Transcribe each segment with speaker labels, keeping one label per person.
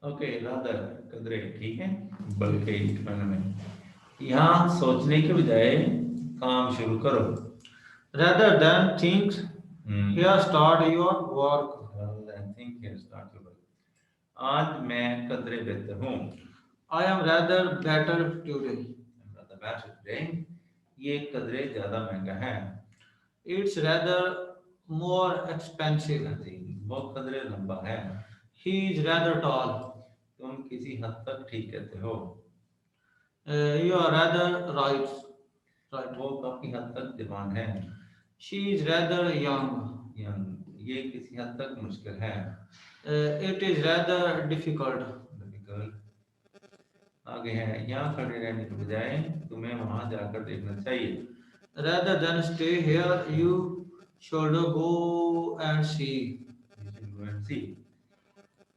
Speaker 1: Okay rather कदरे ठीक है। बल्कि इस मायने में यहाँ सोचने के बजाय काम शुरू करो।
Speaker 2: Rather than think, here start your work.
Speaker 1: Rather than think, here start your work. आज मैं कदरे बेहतर हूँ।
Speaker 2: I am rather better today.
Speaker 1: I'm rather better today. ये कदरे ज्यादा महंगा है।
Speaker 2: It's rather more expensive.
Speaker 1: जी, वो कदरे लंबा है।
Speaker 2: He is rather tall.
Speaker 1: तुम किसी हद तक ठीक कहते हो।
Speaker 2: You are rather right. Right.
Speaker 1: वो काफी हद तक जवान है।
Speaker 2: She is rather young.
Speaker 1: ये किसी हद तक मुश्किल है।
Speaker 2: It is rather difficult.
Speaker 1: Difficult. आगे है यहाँ खड़े रहने के बजाय तुम्हें वहां जाकर देखना चाहिए।
Speaker 2: Rather than stay here, you should go and see.
Speaker 1: You should go and see.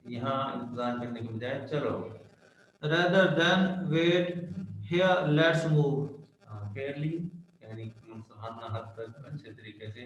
Speaker 1: यहाँ इंतजार करने के बजाय चलो।
Speaker 2: Rather than wait here, let's move.
Speaker 1: Fairlie यानी मुनसफाना हद तक अच्छे तरीके से।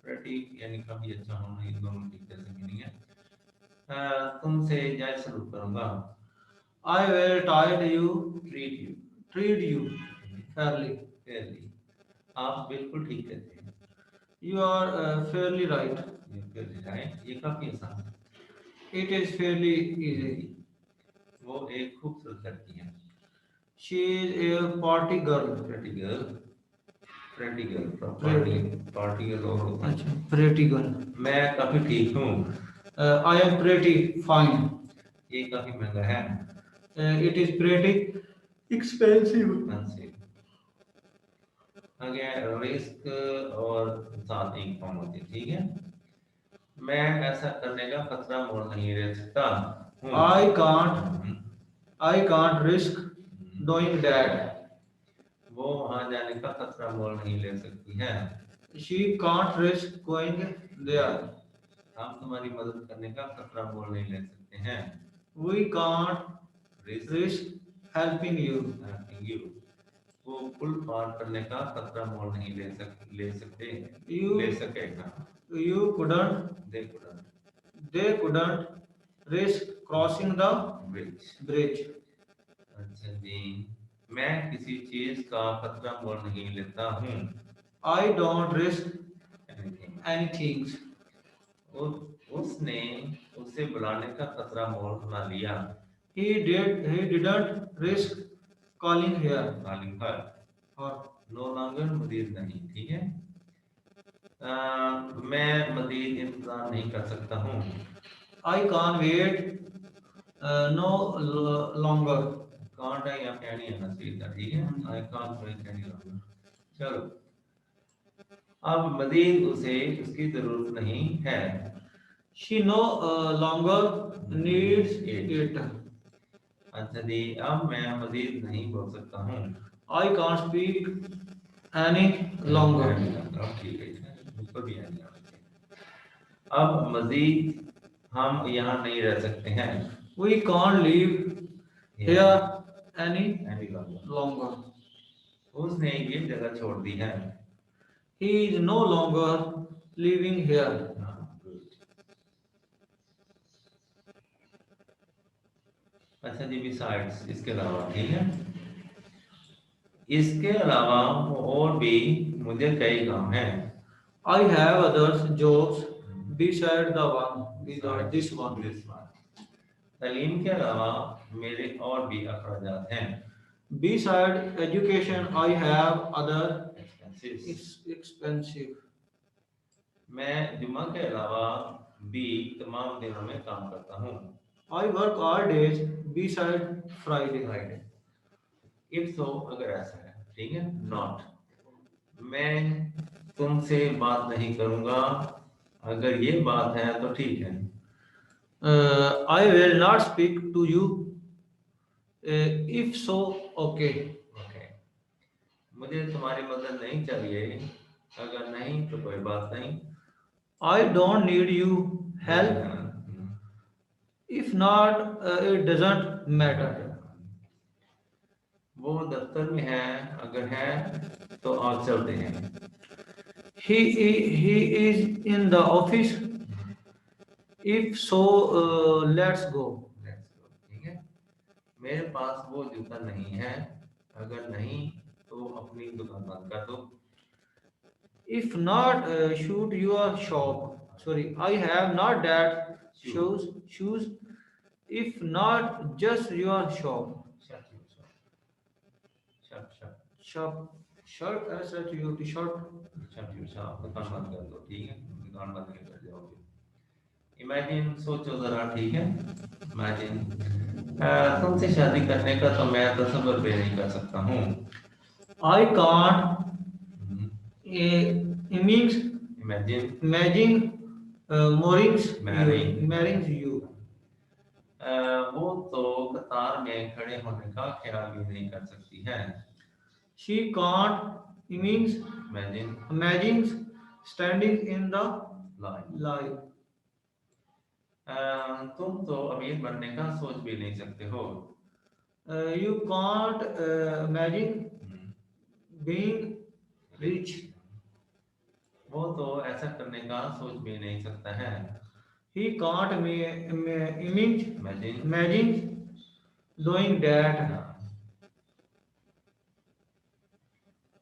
Speaker 1: pretty यानी काफी अच्छा होना, ये दोनों की जैसे मीनिंग है। तुमसे जायज सलूक करूंगा।
Speaker 2: I will
Speaker 1: treat you
Speaker 2: treat you fairly.
Speaker 1: fairly. आप बिल्कुल ठीक कहते हैं।
Speaker 2: You are fairly right.
Speaker 1: ये fairly right, ये काफी आसान है।
Speaker 2: It is fairly easy.
Speaker 1: वो एक खूबसूरत लड़की है।
Speaker 2: She is a party girl.
Speaker 1: pretty girl pretty girl
Speaker 2: Pretty.
Speaker 1: party girl और होता है।
Speaker 2: अच्छा, pretty girl.
Speaker 1: मैं काफी ठीक हूँ।
Speaker 2: I am pretty fine.
Speaker 1: ये काफी महंगा है।
Speaker 2: It is pretty expensive.
Speaker 1: Expensive. आगे रिस्क और साथ एक फॉर्म होती है, ठीक है। मैं ऐसा करने का खतरा मोल नहीं ले सकता हूँ।
Speaker 2: I can't risk doing that.
Speaker 1: वो वहां जाने का खतरा मोल नहीं ले सकती है।
Speaker 2: She can't risk going there.
Speaker 1: हम तुम्हारी मदद करने का खतरा मोल नहीं ले सकते हैं।
Speaker 2: We can't risk helping you.
Speaker 1: वो पुल पार करने का खतरा मोल नहीं ले सकते। ले सकेगा।
Speaker 2: You couldn't. They couldn't risk crossing the bridge.
Speaker 1: अच्छा जी, मैं किसी चीज का खतरा मोल नहीं लेता हूँ।
Speaker 2: I don't risk anything.
Speaker 1: उसने उसे बुलाने का खतरा मोल ना लिया।
Speaker 2: He didn't risk calling her.
Speaker 1: और नो लॉन्गर मजीद नहीं, ठीक है। मैं मजीद इंतजार नहीं कर सकता हूँ।
Speaker 2: I can't wait no longer.
Speaker 1: Can't है या can नहीं आना चाहिए था, ठीक है। I can't wait any longer. चलो, अब मजीद उसे उसकी जरूरत नहीं है।
Speaker 2: She no longer needs it.
Speaker 1: अच्छा जी, अब मैं मजीद नहीं बोल सकता हूँ।
Speaker 2: I can't speak any longer.
Speaker 1: ठीक है, ऊपर भी आएगा। अब मजीद हम यहाँ नहीं रह सकते हैं।
Speaker 2: We can't live here any longer.
Speaker 1: उसने ये जगह छोड़ दी है।
Speaker 2: He is no longer living here.
Speaker 1: अच्छा जी, besides इसके अलावा, ठीक है। इसके अलावा और भी मुझे कई काम हैं।
Speaker 2: I have other jobs beside the one, beside this one.
Speaker 1: तालीम के अलावा मेरे और भी अखराजात हैं।
Speaker 2: Beside education, I have other expensive.
Speaker 1: मैं जुमा के अलावा भी तमाम दिनों में काम करता हूँ।
Speaker 2: I work all days beside Friday.
Speaker 1: If so, अगर ऐसा है, ठीक है। Not. मैं तुमसे बात नहीं करूँगा अगर ये बात है तो ठीक है।
Speaker 2: I will not speak to you. If so, okay.
Speaker 1: मुझे तुम्हारी मदद नहीं चाहिए, अगर नहीं तो कोई बात नहीं।
Speaker 2: I don't need you help. If not, it doesn't matter.
Speaker 1: वो दफ्तर में है, अगर है तो आज चलते हैं।
Speaker 2: He is in the office. If so, let's go.
Speaker 1: मेरे पास वो जूता नहीं है, अगर नहीं तो अपनी दुकान बंद कर दो।
Speaker 2: If not, shoot your shop. Sorry, I have not that shoes. If not, just your shop.
Speaker 1: Shut you shut shut
Speaker 2: Shop, shirt, shirt, shirt.
Speaker 1: Shut you shut दुकान बंद कर दो, ठीक है, दुकान बंद नहीं कर जाओगे। इमेजिन, सोचो जरा, ठीक है। इमेजिन, तुमसे शादी करने का तो मैं तसव्वुर भी नहीं कर सकता हूँ।
Speaker 2: I can't means
Speaker 1: imagine
Speaker 2: imagine
Speaker 1: Marrying.
Speaker 2: marrying you.
Speaker 1: वो तो कतार में खड़े होने का ख्याल भी नहीं कर सकती है।
Speaker 2: She can't means
Speaker 1: imagine
Speaker 2: imagine standing in the
Speaker 1: line.
Speaker 2: line.
Speaker 1: तुम तो अमीर बनने का सोच भी नहीं सकते हो।
Speaker 2: You can't imagine being rich.
Speaker 1: वो तो ऐसा करने का सोच भी नहीं सकता है।
Speaker 2: He can't
Speaker 1: imagine
Speaker 2: imagine doing that.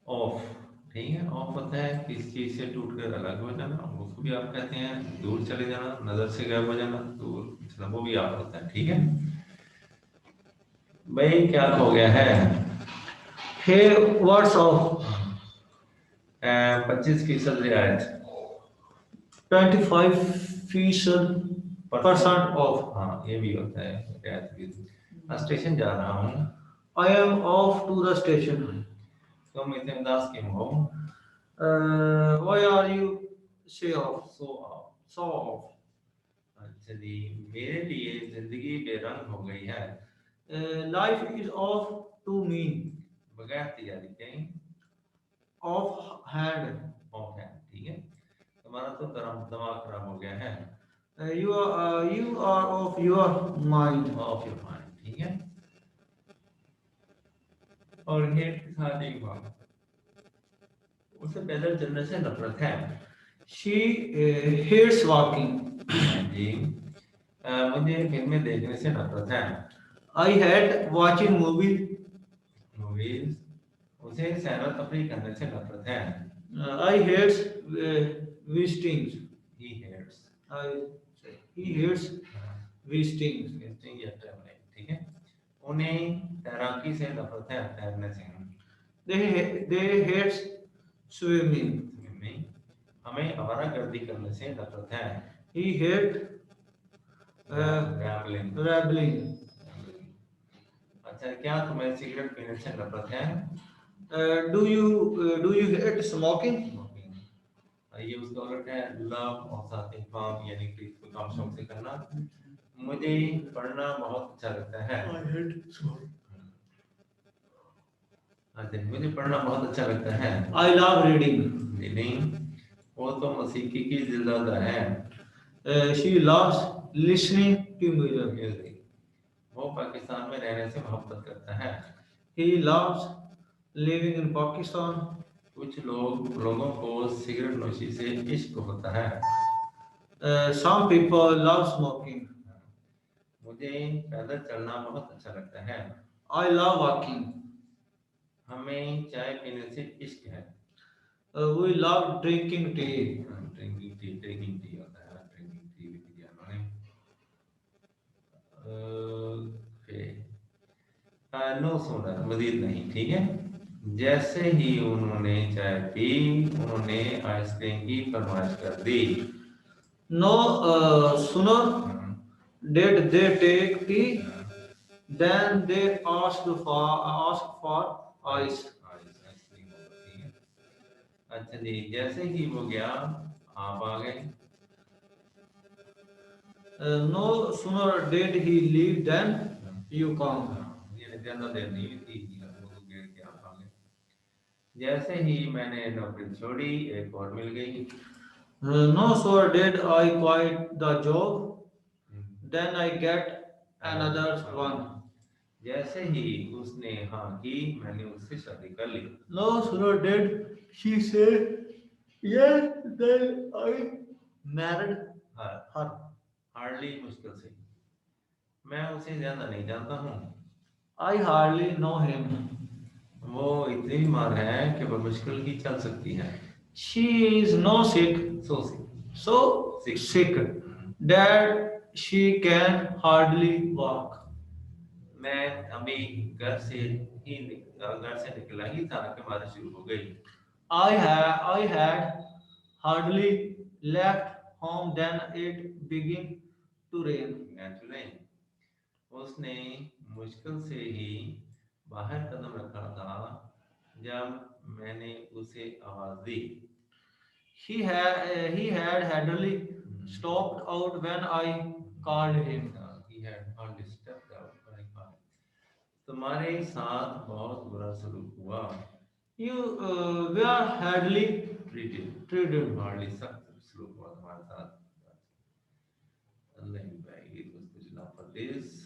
Speaker 1: Of, ठीक है, ऑफ होता है किस चीज से टूट कर अलग हो जाना, उसको भी आप कहते हैं। दूर चले जाना, नजर से गायब हो जाना, दूर, मतलब वो भी आप होता है, ठीक है। भाई क्या हो गया है?
Speaker 2: Hey, what's off?
Speaker 1: 25% रियायत,
Speaker 2: 25% off.
Speaker 1: हाँ ये भी होता है रियायत भी। स्टेशन जा रहा हूँ।
Speaker 2: I am off to the station.
Speaker 1: तुम इतने उदास क्यों हो?
Speaker 2: Why are you say off?
Speaker 1: So of.
Speaker 2: So off.
Speaker 1: अच्छा जी, मेरे लिए जिंदगी बेरंग हो गई है।
Speaker 2: Life is off to me.
Speaker 1: बगैर तैयारी के,
Speaker 2: Off hand.
Speaker 1: ऑफ है, ठीक है। तुम्हारा तो दिमाग खराब हो गया है।
Speaker 2: You are off your mind.
Speaker 1: Of your mind, ठीक है। और हेट के साथ एक बात, उसे पैदल चलने से नफरत है।
Speaker 2: She hates walking.
Speaker 1: जी, मुझे फिल्में देखने से नफरत है।
Speaker 2: I hate watching movies.
Speaker 1: Movies, उसे सैर तफरीह करने से नफरत है।
Speaker 2: I hate visiting.
Speaker 1: He hates,
Speaker 2: He hates visiting.
Speaker 1: visiting या traveling, ठीक है। उन्हें तैराकी से नफरत है, तैरने से।
Speaker 2: They hate swimming.
Speaker 1: Swimming, हमें आवारागर्दी करने से नफरत है।
Speaker 2: He hate
Speaker 1: Rambling.
Speaker 2: rambling.
Speaker 1: अच्छा, क्या तुम्हें सिगरेट पीने से नफरत है?
Speaker 2: Do you hate smoking?
Speaker 1: Smoking, ये उसका उलट है, लव और साथ ही काम, यानी कि कोई काम शौक से करना। मुझे पढ़ना बहुत अच्छा लगता है।
Speaker 2: I hate smoking.
Speaker 1: अच्छा, मुझे पढ़ना बहुत अच्छा लगता है।
Speaker 2: I love reading.
Speaker 1: रीडिंग, वो तो मौसीकी की दिलदादा है।
Speaker 2: She loves listening to music.
Speaker 1: Music, वो पाकिस्तान में रहने से मोहब्बत करता है।
Speaker 2: He loves living in Pakistan.
Speaker 1: कुछ लोगों को सिगरेट नोशी से इश्क होता है।
Speaker 2: Some people love smoking.
Speaker 1: मुझे पैदल चलना बहुत अच्छा लगता है।
Speaker 2: I love walking.
Speaker 1: हमें चाय पीने से इश्क है।
Speaker 2: We love drinking tea.
Speaker 1: Drinking tea, taking tea होता है, ड्रिंकिंग टी भी दिया उन्होंने। नो सुनर, मजीद नहीं, ठीक है। जैसे ही उन्होंने चाय पी, उन्होंने आइसक्रीम की फरमाइश कर दी।
Speaker 2: No sooner did they take tea than they asked for ice.
Speaker 1: Ice cream होगा, ठीक है। अच्छा जी, जैसे ही वो गया आप आ गए।
Speaker 2: No sooner did he leave than you come.
Speaker 1: ये ज्यादा देर नहीं हुई थी, वो तो गेट के आप आ गए। जैसे ही मैंने नौकरी छोड़ी, एक और मिल गई।
Speaker 2: No sooner did I quit the job than I get another one.
Speaker 1: जैसे ही उसने हाँ की, मैंने उससे शादी कर ली।
Speaker 2: No sooner did she say yes than I married her.
Speaker 1: Hardly, मुश्किल से। मैं उसे ज्यादा नहीं जानता हूँ।
Speaker 2: I hardly know him.
Speaker 1: वो इतनी बीमार है कि वह मुश्किल ही चल सकती है।
Speaker 2: She is no sick,
Speaker 1: So sick.
Speaker 2: so sick that she can hardly walk.
Speaker 1: मैं अभी घर से निकला ही था कि बारिश शुरू हो गई।
Speaker 2: I had hardly left home then it began to rain.
Speaker 1: Began to rain. उसने मुश्किल से ही बाहर कदम रखा था जब मैंने उसे आवाज दी।
Speaker 2: He had hardly stopped out when I called him.
Speaker 1: He had hardly stepped out when I called. तुम्हारे साथ बहुत बुरा सलूक हुआ।
Speaker 2: You were hardly treated.
Speaker 1: hardly सख्त सलूक हुआ तुम्हारे साथ। नहीं भाई, it was good enough for this.